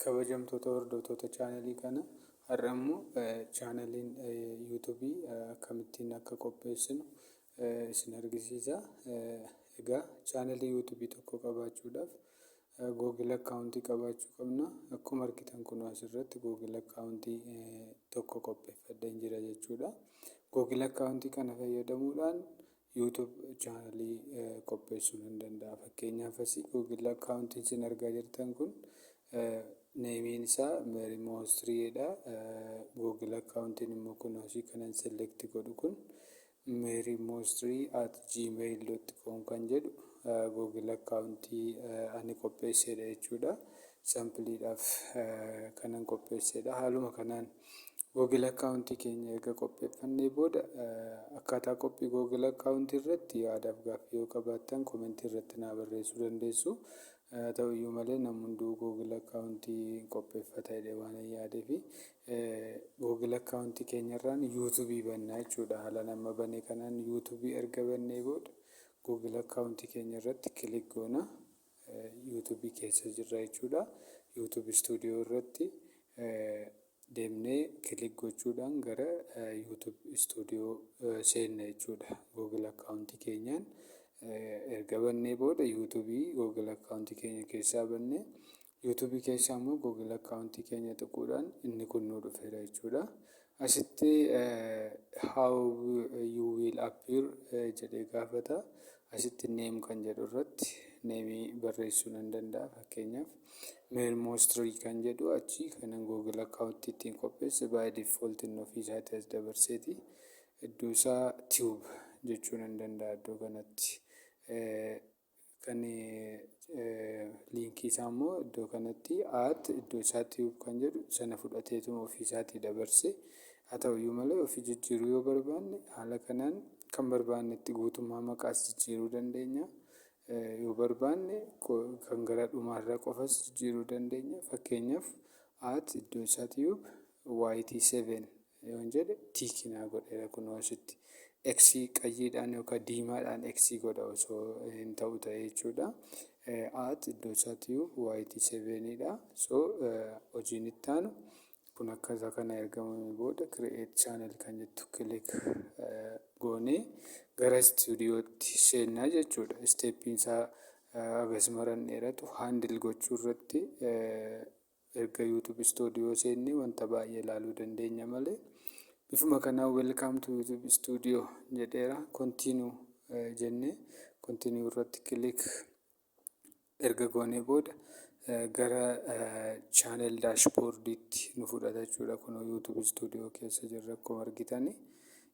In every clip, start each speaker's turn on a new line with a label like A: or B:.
A: Kabajamtoota hordoftoota chaanalii kana har'a immoo chaanaliin yuutuubii akkamittiin akka qopheessinu isin argisiisa. Egaa chaanalii yuutuubii tokko qabaachuudhaaf Google akkaawuntii qabaachuu qabna. Akkuma argitan kun asirratti Google akkaawuntii tokko qopheeffadheen jira jechuudha. Google akkaawuntii kana fayyadamuudhaan yuutuub chaanalii qopheessuu ni danda'a. Fakkeenyaaf asii Google akkaawuntii isin argaa jirtan kun neemiin isaa meerimoostiriidha. Google akkaawuntiin immoo kun asii kanan selekti godhu kun meerimoostiri@gmail.com kan jedhu Google akkaawuntii ani qopheessedha jechuudha. Sampiliidhaaf kanan qopheessedha. Haaluma kanaan Google akkaawuntii keenya erga qopheeffannee booda akkaataa qophii Google akkaawuntii irratti yaadaaf gaaffii yoo qabaattan komentii irratti naa barreessuu dandeessu. Ta'uyyuu malee namni hunduu Google akkaawuntii qopheeffata jedhee waan hin yaadeef Google akkaawuntii keenyarraan yuutuubii bannaa jechuudha. Haala nama banee kanaan yuutuubii erga bannee booda Google akkaawuntii keenya irratti kilik goona. Yuutuubii keessa jirra jechuudha. Yuutuub istuudiyoo irratti deemnee kilik gochuudhaan gara yuutuub istuudiyoo seenna jechuudha. Google akkaawuntii keenyaan erga bannee booda yuutuubii Google akkaawuntii keenya keessaa bannee yuutuubii keessaa immoo Google akkaawuntii keenya tuquudhaan inni kun nu dhufeera jechuudha. Asitti how you will appear jedhee gaafata. Asitti neem kan jedhu irratti neemii barreessuu nan danda'a. Fakkeenyaaf meerimoostiri kan jedhu achi kanan Google akkaawuntii ittiin qopheesse by default inni ofiisaatii as dabarseeti. Iddoo isaa tube jechuu nan danda'a iddoo kanatti. Kan liinkii isaa immoo iddoo kanatti iddoo isaa tube kan jedhu sana fudhateetuma ofiisaatii dabarse. Haa ta'uyyuu malee ofii jijjiiruu yoo barbaanne haala kanaan kan barbaannetti guutummaa maqaas jijjiiruu dandeenya. Yoo barbaanne kan gara dhumaarraa qofas jijjiiruu dandeenya. Fakkeenyaaf iddoo isaa tube YT7 yoon jedhe tiikii naa godheera kunoo asitti. X qayyiidhaan yookaan diimaadhaan X godha osoo hin ta'u ta'e jechuudha. Iddoo isaa tube YT7dha. Hojiin itti aanu kun akkaataa kana ergamame booda create channel kan jettu kilik goonee gara istuudiyootti seennaa jechuudha. Isteeppiin isaa agas maran dheeratu haandil gochuu irratti erga yuutuub istuudiyoo seennee wanta baay'ee ilaaluu dandeenya malee. Bifuma kanaan welcome to YouTube studio jedheera. Continue jennee continue irratti kilik erga goonee booda gara channel dashboardiitti nu fudhata jechuudha. Kun YouTube studio keessa jirra akkuma argitani.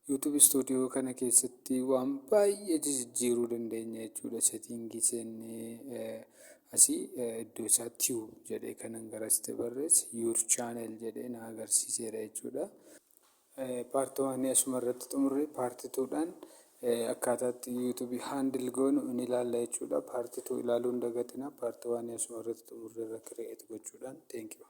A: YouTube studio kana keessatti waan baay'ee jijjiiruu dandeenya jechuudha. Settingii seennee asii iddoo isaa tube jedhee kanan garasitti barreesse your channel jedhee na agarsiiseera jechuudha. Paartii 1 asuma irratti xumurre paartii 2dhaan akkaataatti yuutuubii haandil goonu ni ilaalla jechuudha. Paartii 2 ilaaluu hin dagatinaa. Paartii 1 asuma irratti xumurre irra kireetii gochuudhaan thank you.